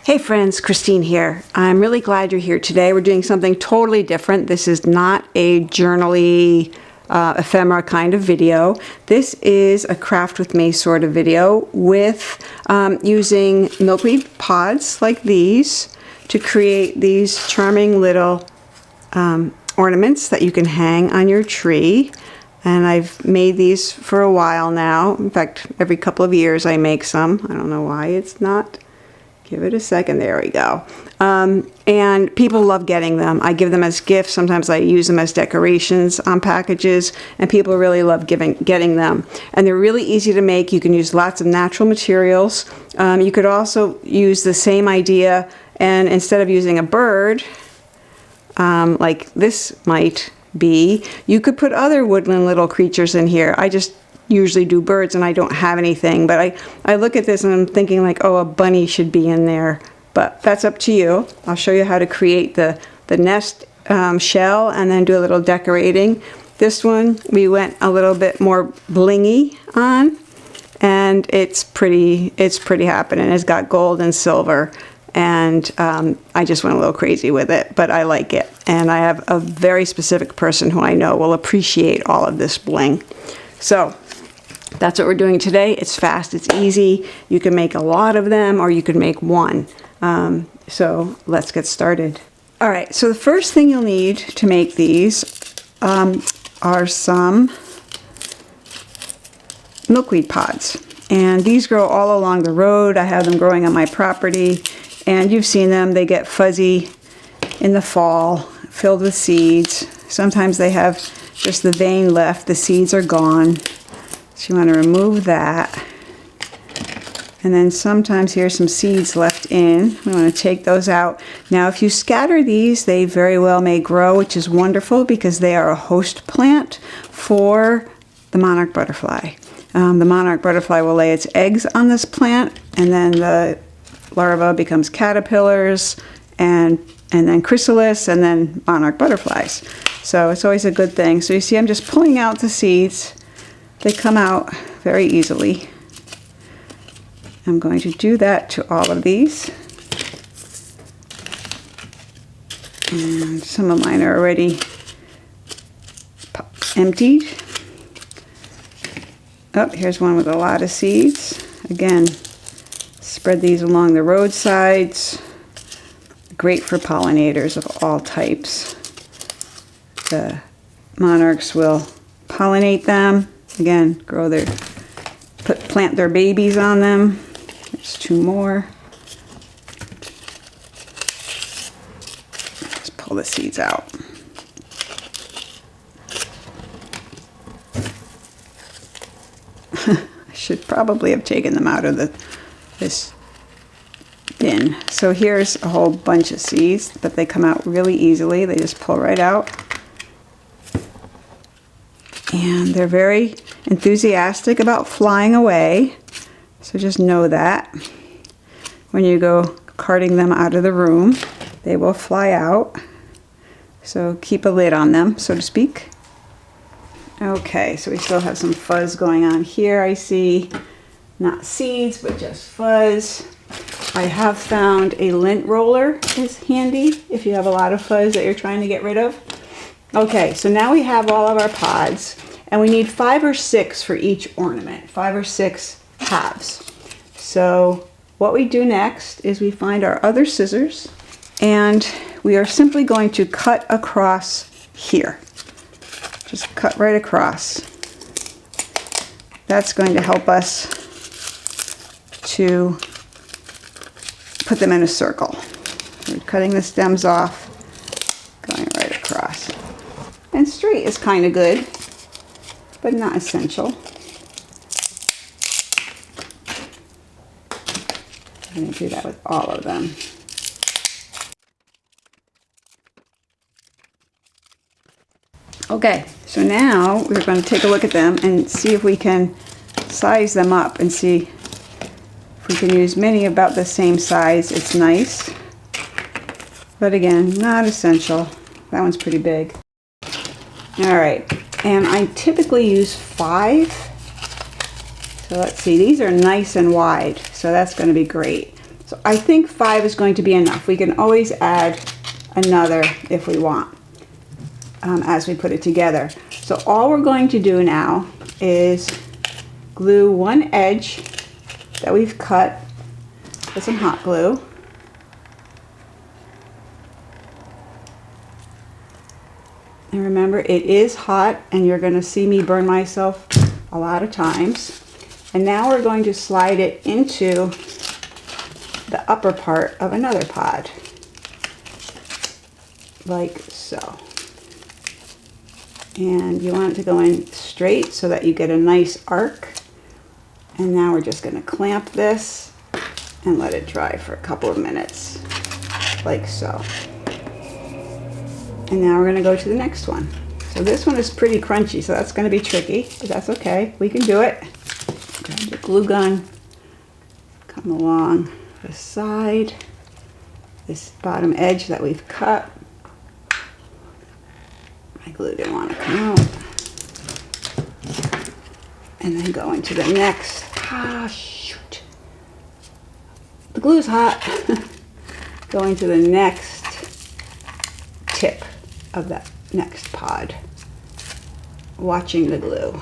Hey friends, Christine here. I'm really glad you're here today. We're doing something totally different. This is not a journal-y, ephemera kind of video. This is a craft with me sort of video with using milkweed pods like these to create these charming little ornaments that you can hang on your tree. And I've made these for a while now. In fact, every couple of years I make some. I don't know why it's not. Give it a second. There we go. And people love getting them. I give them as gifts. Sometimes I use them as decorations on packages, and people really love getting them. And they're really easy to make. You can use lots of natural materials. You could also use the same idea, and instead of using a bird, like this might be, you could put other woodland little creatures in here. I just usually do birds and I don't have anything, but I look at this and I'm thinking like, oh, a bunny should be in there, but that's up to you. I'll show you how to create the nest shell and then do a little decorating. This one we went a little bit more blingy on, and it's pretty happening. It's got gold and silver, and I just went a little crazy with it, but I like it, and I have a very specific person who I know will appreciate all of this bling. So that's what we're doing today. It's fast, it's easy. You can make a lot of them or you can make one. So let's get started. All right, so the first thing you'll need to make these are some milkweed pods. And these grow all along the road. I have them growing on my property, and you've seen them. They get fuzzy in the fall, filled with seeds. Sometimes they have just the vein left. The seeds are gone. So you want to remove that. And then sometimes here's some seeds left in. We want to take those out. Now if you scatter these, they very well may grow, which is wonderful because they are a host plant for the monarch butterfly. The monarch butterfly will lay its eggs on this plant, and then the larva becomes caterpillars, and then chrysalis, and then monarch butterflies. So it's always a good thing. So you see I'm just pulling out the seeds. They come out very easily. I'm going to do that to all of these. And some of mine are already emptied. Oh, here's one with a lot of seeds. Again, spread these along the roadsides. Great for pollinators of all types. The monarchs will pollinate them. Again, plant their babies on them. There's two more. Just pull the seeds out. I should probably have taken them out of this bin. So here's a whole bunch of seeds, but they come out really easily. They just pull right out. And they're very enthusiastic about flying away. So just know that. When you go carting them out of the room, they will fly out. So keep a lid on them, so to speak. Okay, so we still have some fuzz going on here. I see not seeds, but just fuzz. I have found a lint roller is handy if you have a lot of fuzz that you're trying to get rid of. Okay, so now we have all of our pods, and we need 5 or 6 for each ornament, 5 or 6 halves. So what we do next is we find our other scissors, and we are simply going to cut across here. Just cut right across. That's going to help us to put them in a circle. We're cutting the stems off, going right across. And straight is kind of good, but not essential. I'm going to do that with all of them. Okay, so now we're going to take a look at them and see if we can size them up and see if we can use many about the same size. It's nice, but again, not essential. That one's pretty big. All right, and I typically use 5. So let's see, these are nice and wide, so that's going to be great. So I think 5 is going to be enough. We can always add another if we want as we put it together. So all we're going to do now is glue one edge that we've cut with some hot glue. And remember, it is hot and you're going to see me burn myself a lot of times. And now we're going to slide it into the upper part of another pod, like so. And you want it to go in straight so that you get a nice arc. And now we're just going to clamp this and let it dry for a couple of minutes, like so. And now we're going to go to the next one. So this one is pretty crunchy, so that's going to be tricky, but that's okay. We can do it. Grab your glue gun, come along the side, this bottom edge that we've cut. My glue didn't want to come out. And then go into the next. Ah, shoot. The glue's hot. Go into the next tip of that next pod. Watching the glue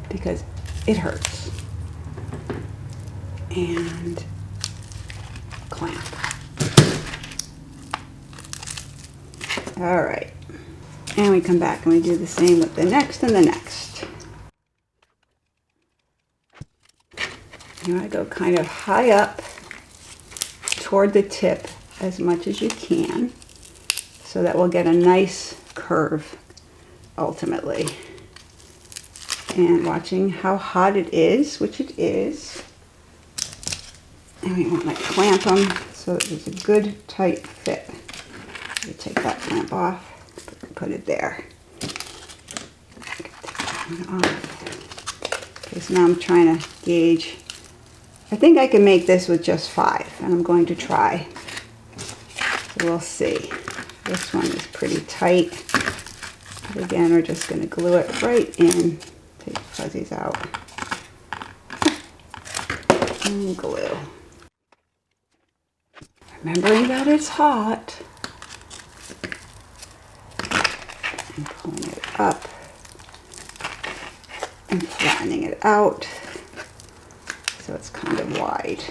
because it hurts. And clamp. All right. And we come back and we do the same with the next and the next. You want to go kind of high up toward the tip as much as you can so that we'll get a nice curve ultimately. And watching how hot it is, which it is. And we want to clamp them so that there's a good tight fit. You take that clamp off. Put it there. Okay, so now I'm trying to gauge. I think I can make this with just 5, and I'm going to try. So we'll see. This one is pretty tight. But again, we're just going to glue it right in. Take the fuzzies out. And glue. Remembering that it's hot. And pulling it up and flattening it out so it's kind of wide.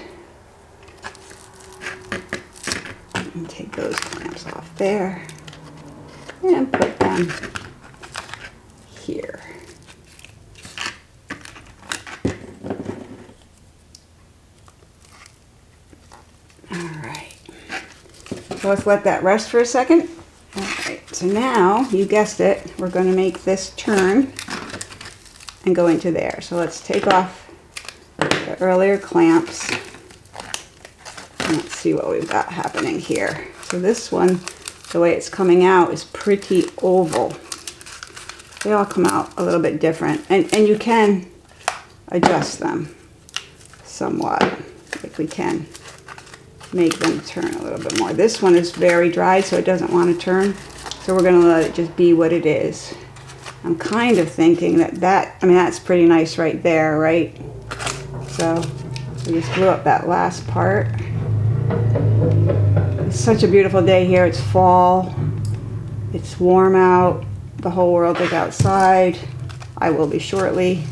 And take those clamps off there and put them here. All right. So let's let that rest for a second. So now, you guessed it, we're going to make this turn and go into there. So let's take off the earlier clamps and let's see what we've got happening here. So this one, the way it's coming out is pretty oval. They all come out a little bit different, and you can adjust them somewhat if we can make them turn a little bit more. This one is very dry, so it doesn't want to turn. So we're going to let it just be what it is. I'm kind of thinking that's pretty nice right there, right? So we just glue up that last part. It's such a beautiful day here. It's fall. It's warm out. The whole world is outside. I will be shortly.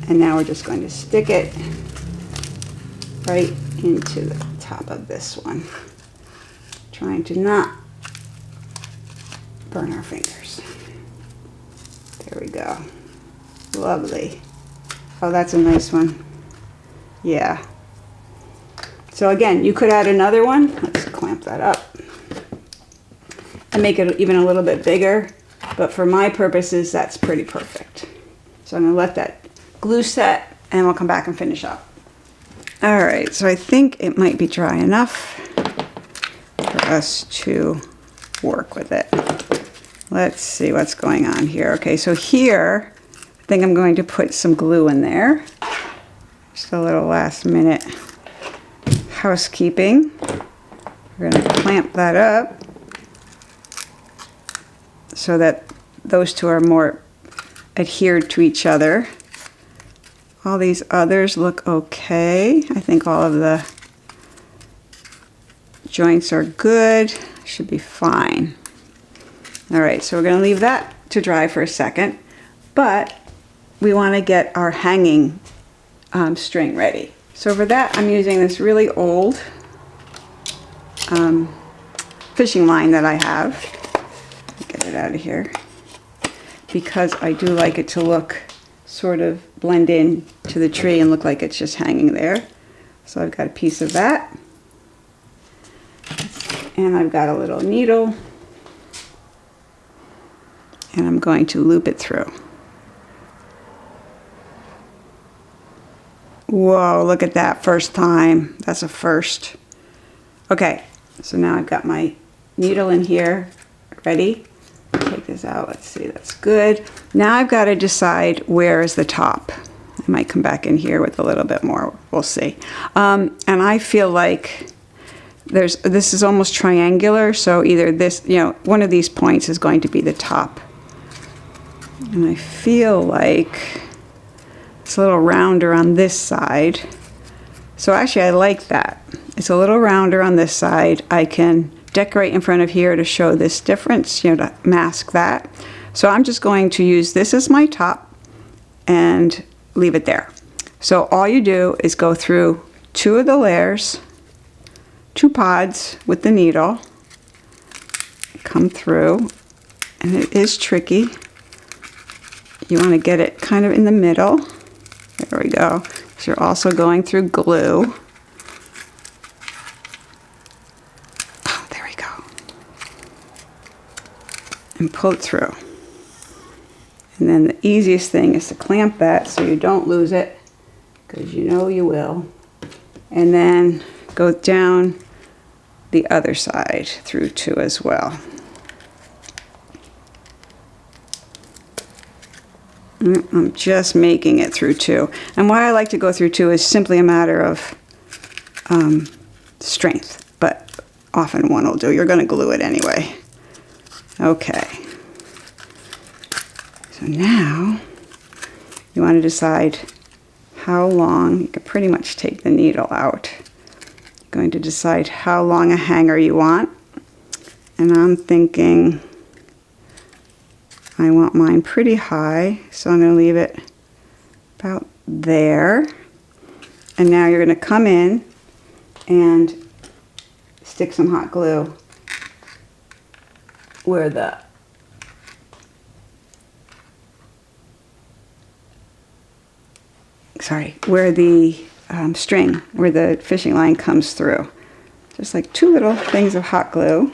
And now we're just going to stick it right into the top of this one. Trying to not burn our fingers. There we go. Lovely. Oh, that's a nice one. Yeah. So again, you could add another one. Let's clamp that up and make it even a little bit bigger. But for my purposes, that's pretty perfect. So I'm going to let that glue set and we'll come back and finish up. All right, so I think it might be dry enough for us to work with it. Let's see what's going on here. Okay, so here, I think I'm going to put some glue in there. Just a little last minute housekeeping. We're going to clamp that up so that those two are more adhered to each other All these others look okay. I think all of the joints are good. Should be fine. All right, so we're going to leave that to dry for a second, but we want to get our hanging string ready. So for that, I'm using this really old fishing line that I have. Get it out of here, because I do like it to look sort of blend in to the tree and look like it's just hanging there. So I've got a piece of that, and I've got a little needle, and I'm going to loop it through. Whoa, look at that, first time. That's a first. Okay, so now I've got my needle in here, ready. Take this out, let's see, that's good. Now I've got to decide where is the top. I might come back in here with a little bit more, we'll see. And I feel like this is almost triangular, so either this, one of these points is going to be the top. And I feel like it's a little rounder on this side. So actually I like that. It's a little rounder on this side. I can decorate in front of here to show this difference, to mask that. So I'm just going to use this as my top and leave it there. So all you do is go through 2 of the layers, 2 pods with the needle, come through, and it is tricky. You want to get it kind of in the middle. There we go. So you're also going through glue. And pull it through. And then the easiest thing is to clamp that so you don't lose it, because you will. And then go down the other side through 2 as well. I'm just making it through 2. And why I like to go through 2 is simply a matter of strength, but often 1 will do. You're going to glue it anyway. Okay, so now you want to decide how long. You can pretty much take the needle out. You're going to decide how long a hanger you want, and I'm thinking I want mine pretty high, so I'm going to leave it about there. And now you're going to come in and stick some hot glue where the string, where the fishing line comes through. Just like 2 little things of hot glue.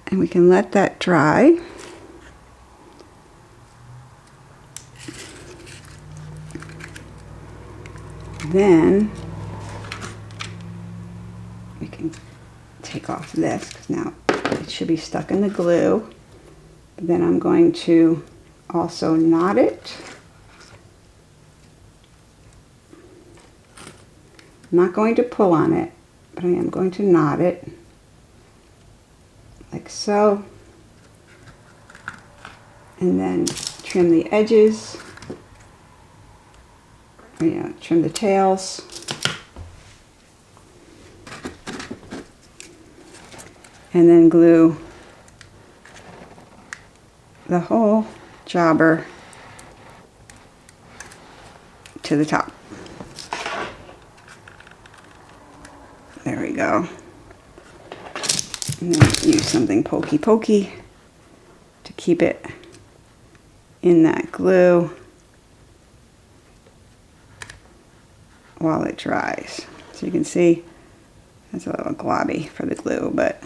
And we can let that dry. Then we can take off this, because now it should be stuck in the glue. But then I'm going to also knot it. I'm not going to pull on it, but I am going to knot it like so. And then trim the edges, trim the tails. And then glue the whole jobber to the top. There we go. And then use something pokey to keep it in that glue while it dries. So you can see that's a little globby for the glue, but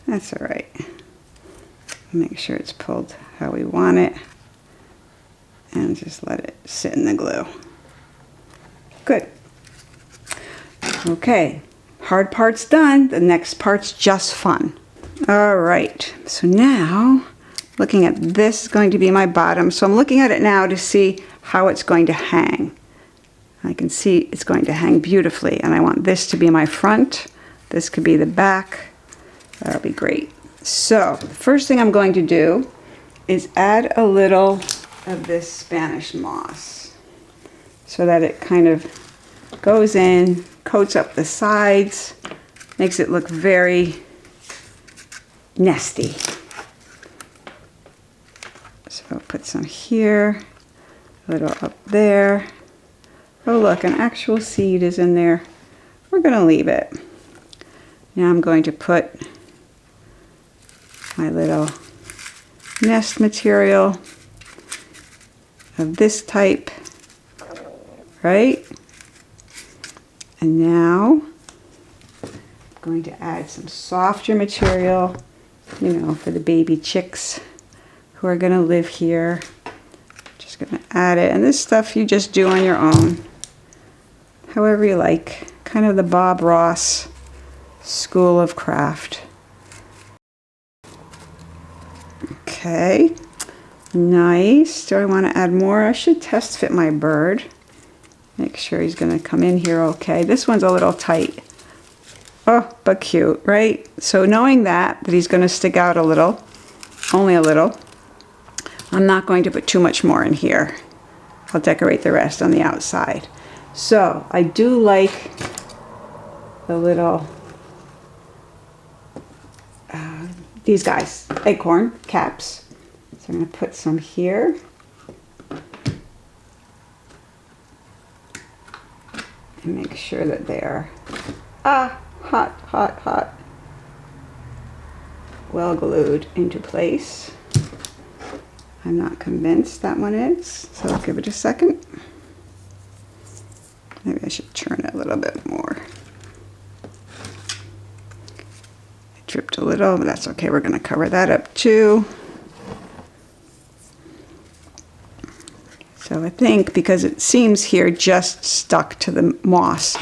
that's all right. Make sure it's pulled how we want it, and just let it sit in the glue. Good. Okay, hard part's done. The next part's just fun. All right, so now looking at this is going to be my bottom. So I'm looking at it now to see how it's going to hang. I can see it's going to hang beautifully, and I want this to be my front. This could be the back. That'll be great. So the first thing I'm going to do is add a little of this Spanish moss so that it kind of goes in, coats up the sides, makes it look very nesty. So I'll put some here, a little up there. Oh look, an actual seed is in there. We're going to leave it. Now I'm going to put my little nest material of this type, right? And now I'm going to add some softer material, you know, for the baby chicks who are going to live here. Just going to add it. And this stuff you just do on your own, however you like. Kind of the Bob Ross school of craft. Okay, nice. Do I want to add more? I should test fit my bird. Make sure he's going to come in here okay. This one's a little tight. Oh, but cute, right? So knowing that he's going to stick out a little, only a little, I'm not going to put too much more in here. I'll decorate the rest on the outside. So I do like the little, these guys, acorn caps. So I'm going to put some here. And make sure that they're hot, hot, hot. Well glued into place. I'm not convinced that one is, so I'll give it a second. Maybe I should turn it a little bit more. It dripped a little, but that's okay. We're going to cover that up too. So I think because it seems here just stuck to the moss,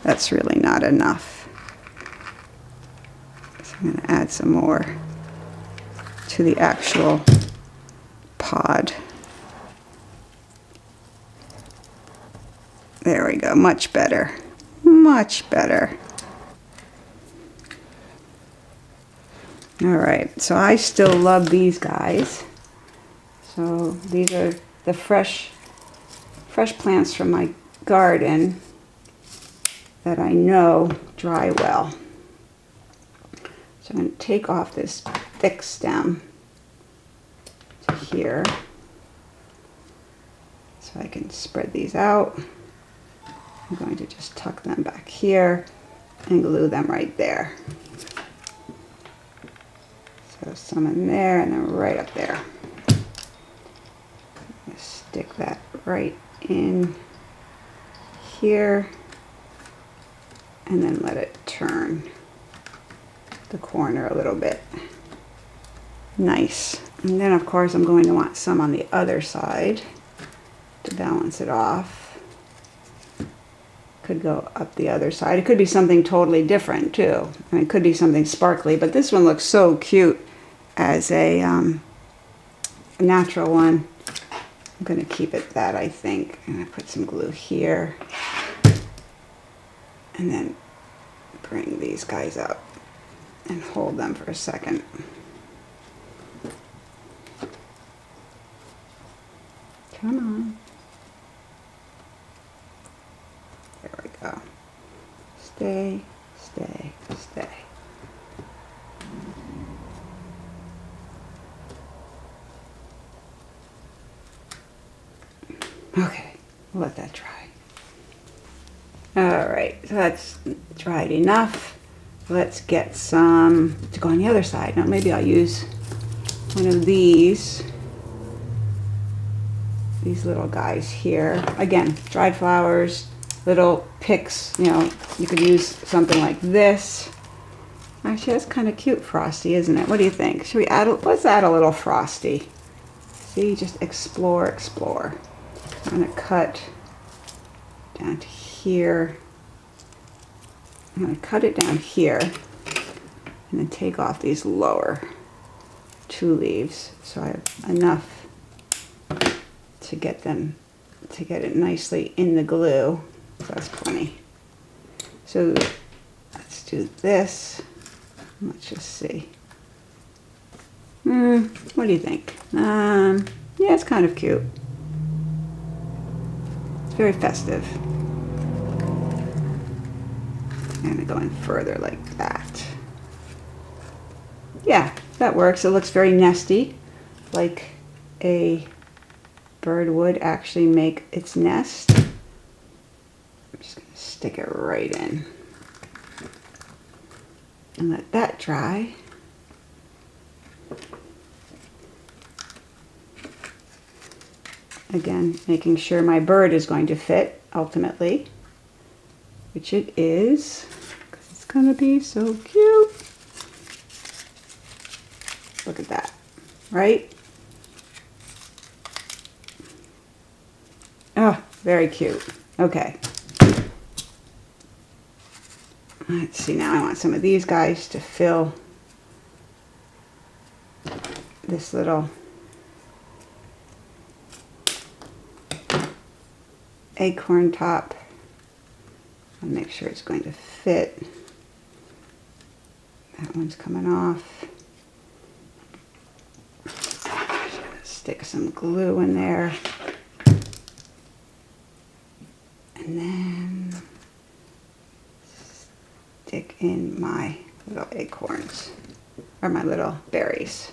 that's really not enough. So I'm going to add some more to the actual pod. There we go, much better, much better. All right, so I still love these guys. So these are the fresh plants from my garden that I know dry well. So I'm going to take off this thick stem to here so I can spread these out. I'm going to just tuck them back here and glue them right there. So some in there and then right up there. Stick that right in here and then let it turn the corner a little bit. Nice. And then of course I'm going to want some on the other side to balance it off. Could go up the other side. It could be something totally different too. I mean, it could be something sparkly, but this one looks so cute as a natural one. I'm going to keep it that, I think. I'm going to put some glue here. And then bring these guys up and hold them for a second. Come on. There we go. Stay, stay, stay. Okay, we'll let that dry. All right, so that's dried enough. Let's get some to go on the other side. Now maybe I'll use one of these little guys here. Again, dried flowers, little picks, you know, you could use something like this. Actually, that's kind of cute, Frosty, isn't it? What do you think? Should we add, let's add a little Frosty. See, just explore, explore. I'm going to cut down to here. I'm going to cut it down here and then take off these lower two leaves so I have enough to get them, to get it nicely in the glue. So that's plenty. So let's do this. Let's just see. What do you think? Yeah, it's kind of cute. It's very festive. And going further like that. Yeah, that works. It looks very nesty, like a bird would actually make its nest. I'm just going to stick it right in and let that dry. Again, making sure my bird is going to fit ultimately, which it is, because it's going to be so cute. Look at that, right? Oh, very cute. Okay. Let's see, now I want some of these guys to fill this little acorn top. I'll make sure it's going to fit. That one's coming off. Just gonna stick some glue in there. And then stick in my little acorns, or my little berries.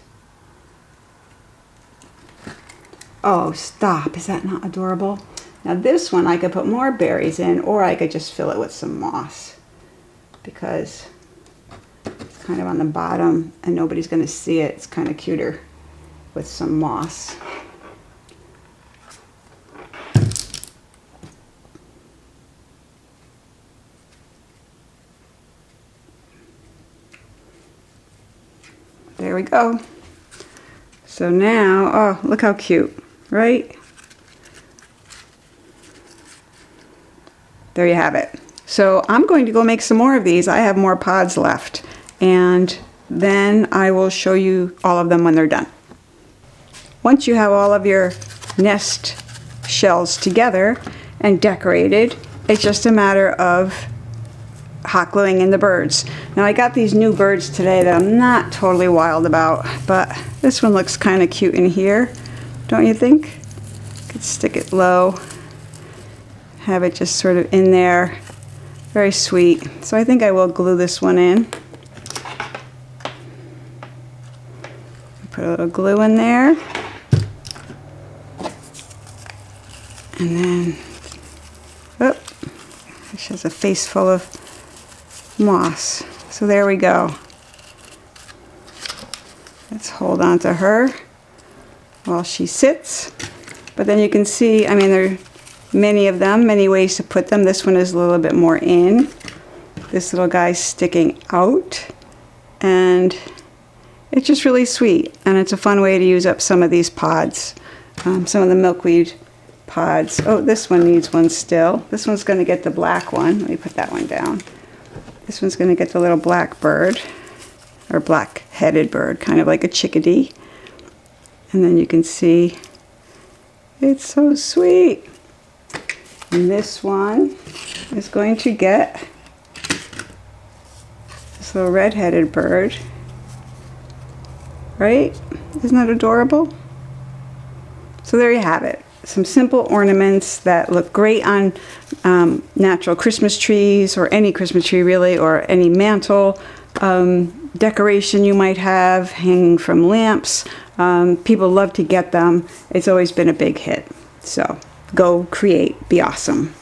Oh, stop. Is that not adorable? Now this one I could put more berries in, or I could just fill it with some moss, because it's kind of on the bottom and nobody's going to see it. It's kind of cuter with some moss. There we go. So now, oh, look how cute, right? There you have it. So I'm going to go make some more of these. I have more pods left, and then I will show you all of them when they're done. Once you have all of your nest shells together and decorated, it's just a matter of hot gluing in the birds. Now I got these new birds today that I'm not totally wild about, but this one looks kind of cute in here, don't you think? Could stick it low, have it just sort of in there. Very sweet. So I think I will glue this one in. Put a little glue in there. And then, oh, she has a face full of moss. So there we go. Let's hold on to her while she sits. But then you can see, I mean, there are many of them, many ways to put them. This one is a little bit more in. This little guy's sticking out. And it's just really sweet. And it's a fun way to use up some of these pods. Some of the milkweed pods. Oh, this one needs one still. This one's going to get the black one. Let me put that one down. This one's going to get the little black bird, or black-headed bird, kind of like a chickadee. And then you can see it's so sweet. And this one is going to get this little red-headed bird. Right? Isn't that adorable? So there you have it. Some simple ornaments that look great on natural Christmas trees, or any Christmas tree really, or any mantle decoration you might have hanging from lamps. People love to get them. It's always been a big hit. So go create, be awesome.